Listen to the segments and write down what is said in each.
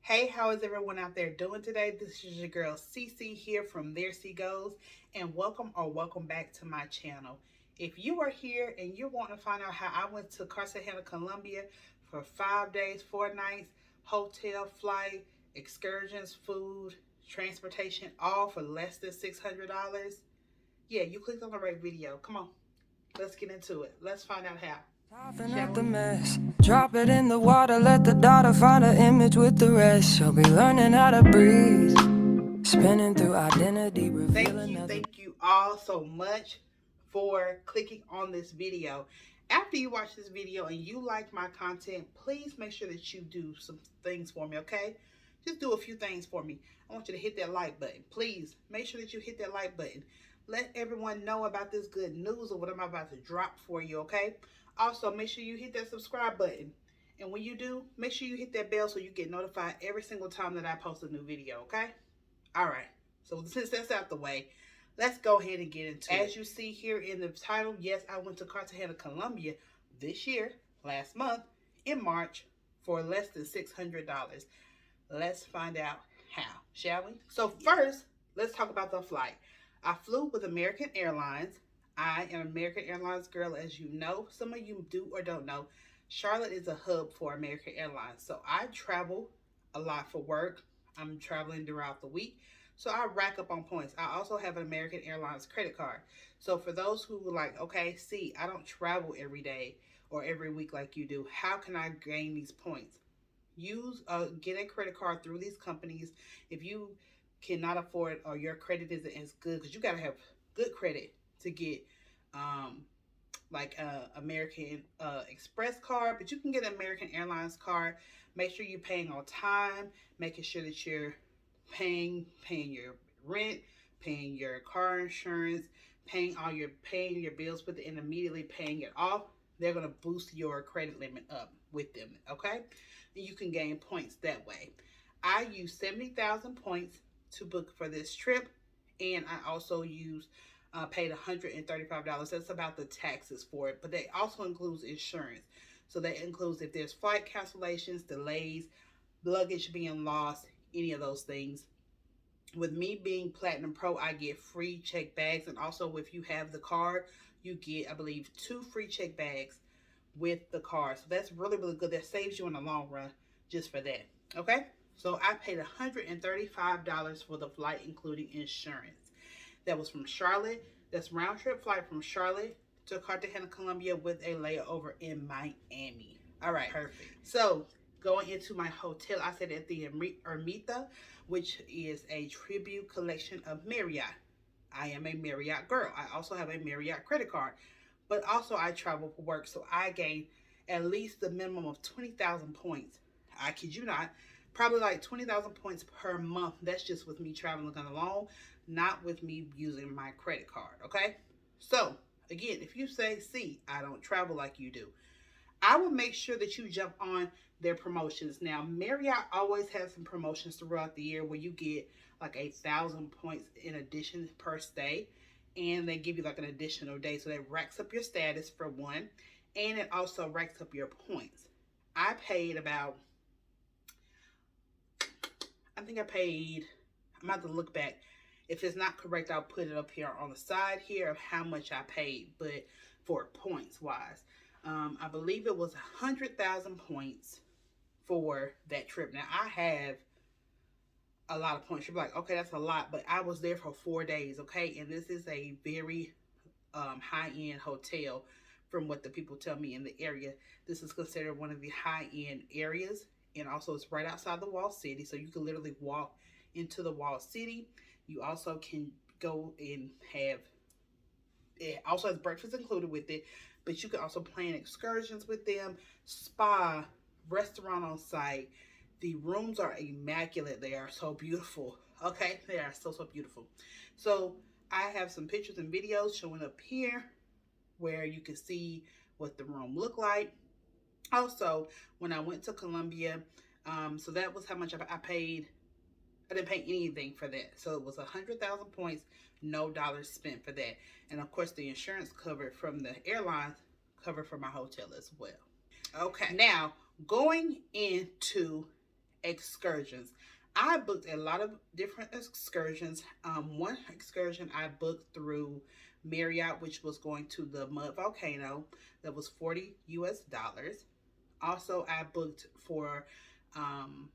Hey, how is everyone out there doing today? This is your girl Cece here from ThereCiGoes, and welcome back to my channel. If you are here and you're wanting to find out how I went to Cartagena, Colombia for 5 days, 4 nights, hotel, flight, excursions, food, transportation, all for less than $600, yeah, you clicked on the right video. Come on, let's get into it. Let's find out how. Laughing at the mess, drop it in the water, let the daughter find her image with the rest. She'll be learning how to breathe, spinning through identity, revealing Thank you all so much for clicking on this video. After you watch this video and you like my content, please make sure that you do some things for me, okay? Just do a few things for me. I want you to hit that like button. Please make sure that you hit that like button. Let everyone know about this good news of what I'm about to drop for you, okay? Also, make sure you hit that subscribe button. And when you do, make sure you hit that bell so you get notified every single time that I post a new video, okay? All right. So since that's out the way, let's go ahead and get into it. As you see here in the title, yes, I went to Cartagena, Colombia this year, last month, in March, for less than $600. Let's find out how, shall we? So first, let's talk about the flight. I flew with American Airlines. I am an American Airlines girl, as you know. Some of you do or don't know. Charlotte is a hub for American Airlines. So I travel a lot for work. I'm traveling throughout the week. So I rack up on points. I also have an American Airlines credit card. So for those who were like, okay, see, I don't travel every day or every week like you do. How can I gain these points? Get a credit card through these companies. If you cannot afford or your credit isn't as good, because you got to have good credit to get like a American Express card, but you can get an American Airlines card. Make sure you're paying on time, making sure that you're paying your rent, paying your car insurance, paying your bills with it, and immediately paying it off. They're gonna boost your credit limit up with them, okay? And you can gain points that way. I use 70,000 points to book for this trip, and I also paid $135. That's about the taxes for it, but that also includes insurance. So that includes if there's flight cancellations, delays, luggage being lost, any of those things. With me being Platinum Pro, I get free check bags, and also if you have the card, you get, I believe, 2 free check bags with the card. So that's really, really good. That saves you in the long run just for that. Okay? So I paid $135 for the flight, including insurance. That was from Charlotte. That's round trip flight from Charlotte to Cartagena, Colombia with a layover in Miami. All right, perfect. So going into my hotel, I stayed at the Ermita, which is a tribute collection of Marriott. I am a Marriott girl. I also have a Marriott credit card, but also I travel for work, so I gain at least the minimum of 20,000 points. I kid you not, probably like 20,000 points per month. That's just with me traveling alone, not with me using my credit card, okay? So, again, if you say, see, I don't travel like you do, I will make sure that you jump on their promotions. Now, Marriott always has some promotions throughout the year where you get like 1,000 points in addition per stay, and they give you like an additional day. So that racks up your status for one, and it also racks up your points. I paid about, I think I paid, I'm about to look back. If it's not correct, I'll put it up here on the side here of how much I paid, but for points wise. I believe it was 100,000 points for that trip. Now, I have a lot of points. You're like, okay, that's a lot, but I was there for 4 days, okay? And this is a very high-end hotel from what the people tell me in the area. This is considered one of the high-end areas, and also it's right outside the wall city, so you can literally walk into the wall city. You also can go and have, it also has breakfast included with it, but you can also plan excursions with them, spa, restaurant on site. The rooms are immaculate. They are so beautiful. Okay, they are so beautiful. So I have some pictures and videos showing up here where you can see what the room looked like. Also, when I went to Colombia, so that was how much I paid. I didn't pay anything for that. So it was 100,000 points, no dollars spent for that. And of course, the insurance covered from the airlines covered for my hotel as well. Okay, now going into Excursions. I booked a lot of different excursions. One excursion I booked through Marriott, which was going to the Mud Volcano, that was $40 US. Also, I booked for um,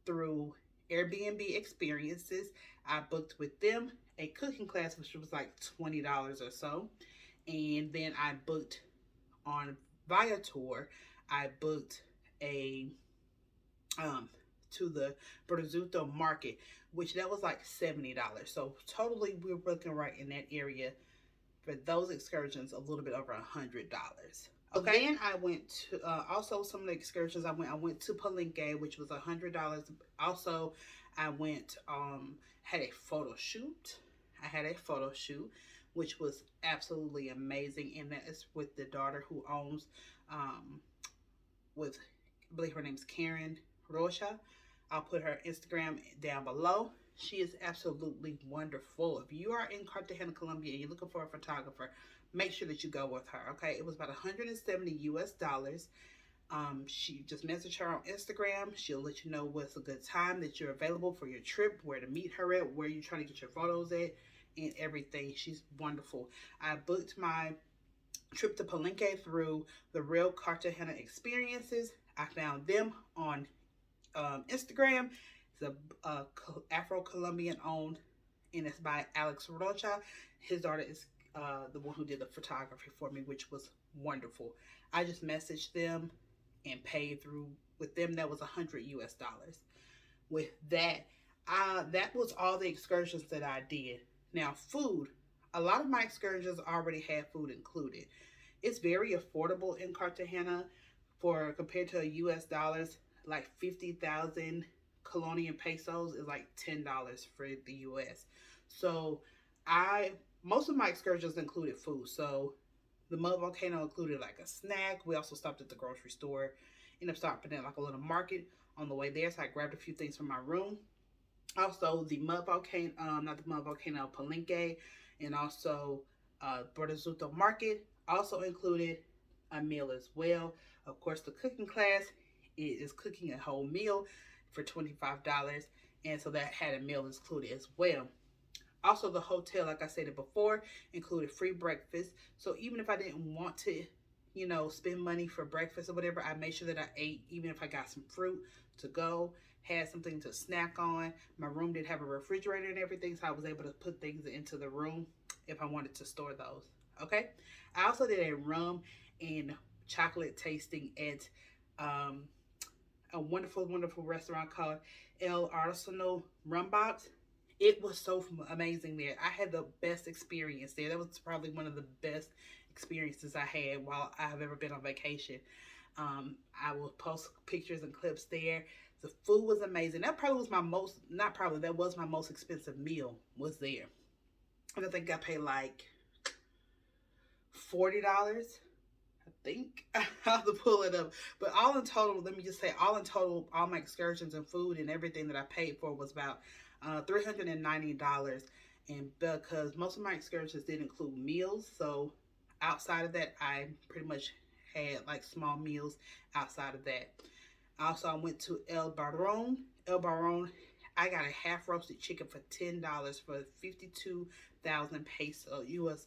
through Airbnb Experiences. I booked with them a cooking class, which was like $20 or so. And then I booked on Viator. I booked a um to the Prosciutto market, which that was like $70. So totally we're looking right in that area for those excursions a little bit over $100. Okay. Then I went to also some of the excursions I went to Palenque, which was $100. Also, I went had a photo shoot. I had a photo shoot, which was absolutely amazing, and that is with the daughter who owns um with I believe her name's Karen Rocha. I'll put her Instagram down below. She is absolutely wonderful. If you are in Cartagena, Colombia, and you're looking for a photographer, make sure that you go with her. Okay, it was about $170 US. She just message her on Instagram. She'll let you know what's a good time that you're available for your trip, where to meet her at, where you're trying to get your photos at, and everything. She's wonderful. I booked my trip to Palenque through the Real Cartagena Experiences. I found them on Instagram. It's a Afro-Colombian owned, and it's by Alex Rocha. His daughter is the one who did the photography for me, which was wonderful. I just messaged them and paid through with them. That was $100 US. With that, that was all the excursions that I did. Now, food. A lot of my excursions already had food included. It's very affordable in Cartagena for compared to US dollars. Like 50,000 Colombian pesos is like $10 for the US. So I most of my excursions included food. So the Mud Volcano included like a snack. We also stopped at the grocery store. Ended up stopping at like a little market on the way there. So I grabbed a few things from my room. Also the Mud Volcano, not the Mud Volcano, Palenque, and also Prosciutto market also included a meal as well. Of course, the cooking class is cooking a whole meal for $25, and so that had a meal included as well. Also, the hotel, like I said before, included free breakfast. So even if I didn't want to, spend money for breakfast or whatever, I made sure that I ate, even if I got some fruit to go, had something to snack on. My room did have a refrigerator and everything, so I was able to put things into the room if I wanted to store those. Okay. I also did a rum and chocolate tasting at a wonderful, wonderful restaurant called El Arsenal Rum Box. It was so amazing there. I had the best experience there. That was probably one of the best experiences I had while I have ever been on vacation. I will post pictures and clips there. The food was amazing. That probably was my most, not probably, that was my most expensive meal was there. And I think I paid like $40. I think I have to pull it up. But all in total, let me just say, all in total, all my excursions and food and everything that I paid for was about $390. And because most of my excursions did include meals, so outside of that, I pretty much had like small meals outside of that. Also, I went to El Barron. El Barron, I got a half roasted chicken for $10 for 52,000 peso US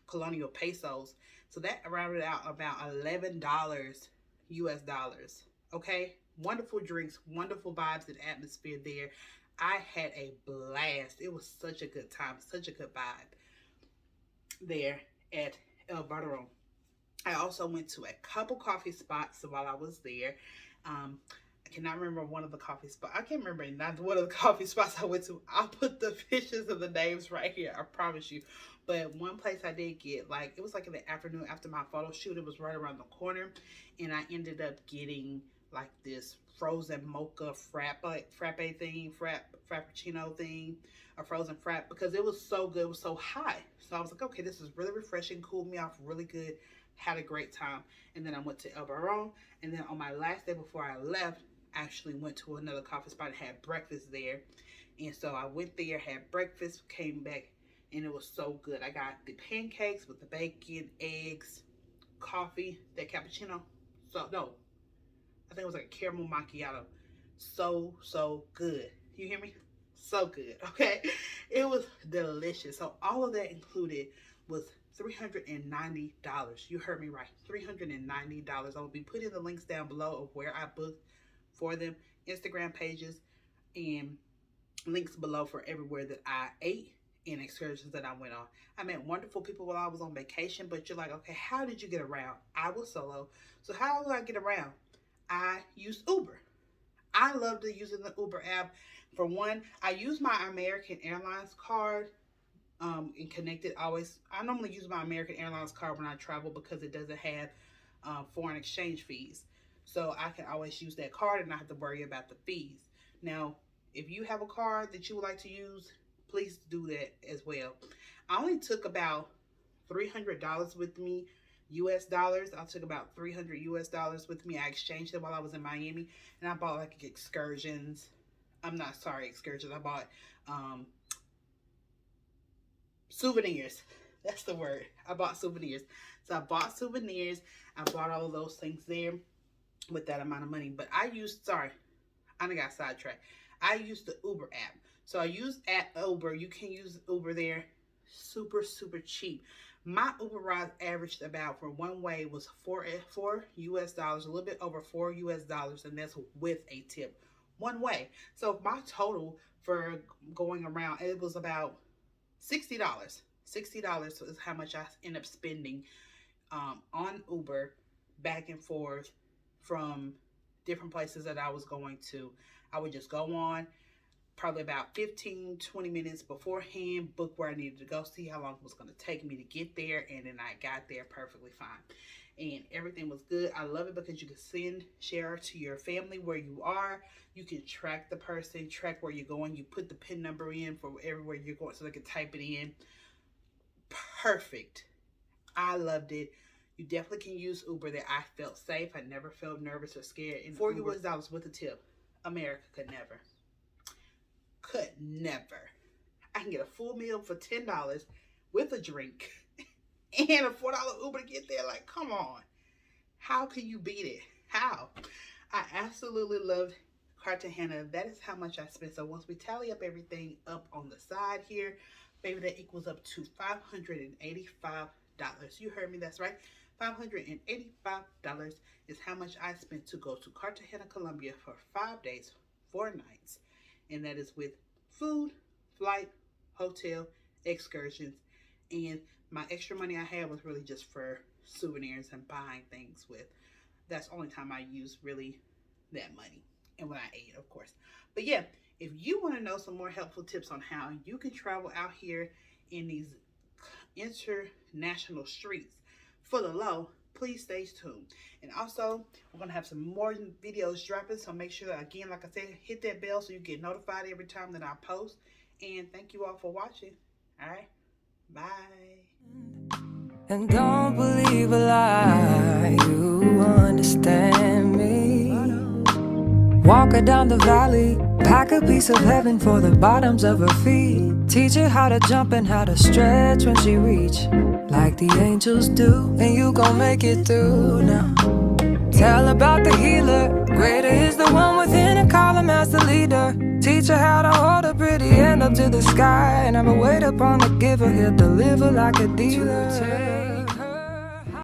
colonial pesos. So that rounded out about $11 US dollars. Okay, wonderful drinks, wonderful vibes and atmosphere there. I had a blast. It was such a good time, such a good vibe there at El Barron. I also went to a couple coffee spots while I was there. I cannot remember one of the coffee spots. I can't remember not one of the coffee spots I went to. I'll put the pictures of the names right here. I promise you. But one place I did get, like, it was like in the afternoon after my photo shoot. It was right around the corner. And I ended up getting like this frozen mocha frappe thing, frappuccino thing, a frozen frappe, because it was so good. It was so hot. So I was like, okay, this is really refreshing, cooled me off really good. Had a great time. And then I went to El Barron. And then on my last day before I left, I actually went to another coffee spot and had breakfast there. And so I went there, had breakfast, came back, and it was so good. I got the pancakes with the bacon, eggs, coffee, that cappuccino. So, no, I think it was like a caramel macchiato. so good. You hear me? So good. Okay, it was delicious. So all of that included was $390. You heard me right, $390. I will be putting the links down below of where I booked for them, Instagram pages, and links below for everywhere that I ate and excursions that I went on. I met wonderful people while I was on vacation, but you're like, okay, how did you get around? I was solo. So how do I get around? I used Uber. I love using the Uber app. For one, I use my American Airlines card and connected always. I normally use my American Airlines card when I travel because it doesn't have foreign exchange fees. So I can always use that card and not have to worry about the fees. Now, if you have a card that you would like to use, please do that as well. I only took about $300 with me, US dollars. I took about 300 US dollars with me. I exchanged it while I was in Miami, and I bought like excursions. I'm not sorry, excursions. I bought souvenirs. That's the word. I bought souvenirs. So I bought souvenirs. I bought all of those things there with that amount of money. But I got sidetracked. I used the Uber app. So I used Uber. You can use Uber there. Super cheap. My Uber ride averaged about, for one way, was $4 US dollars, a little bit over $4 US dollars, and that's with a tip. One way. So my total for going around, it was about $60. $60 is how much I end up spending on Uber back and forth from different places that I was going to. I would just go on probably about 15-20 minutes beforehand, book where I needed to go, see how long it was going to take me to get there, and then I got there perfectly fine. And everything was good. I love it because you can share to your family where you are. You can track the person, track where you're going. You put the PIN number in for everywhere you're going so they can type it in. Perfect. I loved it. You definitely can use Uber there. I felt safe. I never felt nervous or scared. And $4 US dollars with a tip. America could never. Could never. I can get a full meal for $10 with a drink and a $4 Uber to get there. Like, come on. How can you beat it? How? I absolutely loved Cartagena. That is how much I spent. So once we tally up everything up on the side here, baby, that equals up to $585. You heard me, that's right. $585 is how much I spent to go to Cartagena, Colombia for 5 days, 4 nights. And that is with food, flight, hotel, excursions. And my extra money I had was really just for souvenirs and buying things with. That's the only time I used really that money. And when I ate, of course. But yeah, if you want to know some more helpful tips on how you can travel out here in these international streets for the low, please stay tuned. And also, we're going to have some more videos dropping. So make sure that, again, like I said, hit that bell so you get notified every time that I post. And thank you all for watching. All right. Bye. And don't believe a lie, you understand me. Walk her down the valley, pack a piece of heaven for the bottoms of her feet. Teach her how to jump and how to stretch when she reach, like the angels do, and you gon' make it through now. Tell about the healer, greater is the one within, and call him as the leader. Teach her how to hold a pretty hand up to the sky, and never wait upon the giver, he'll deliver like a dealer.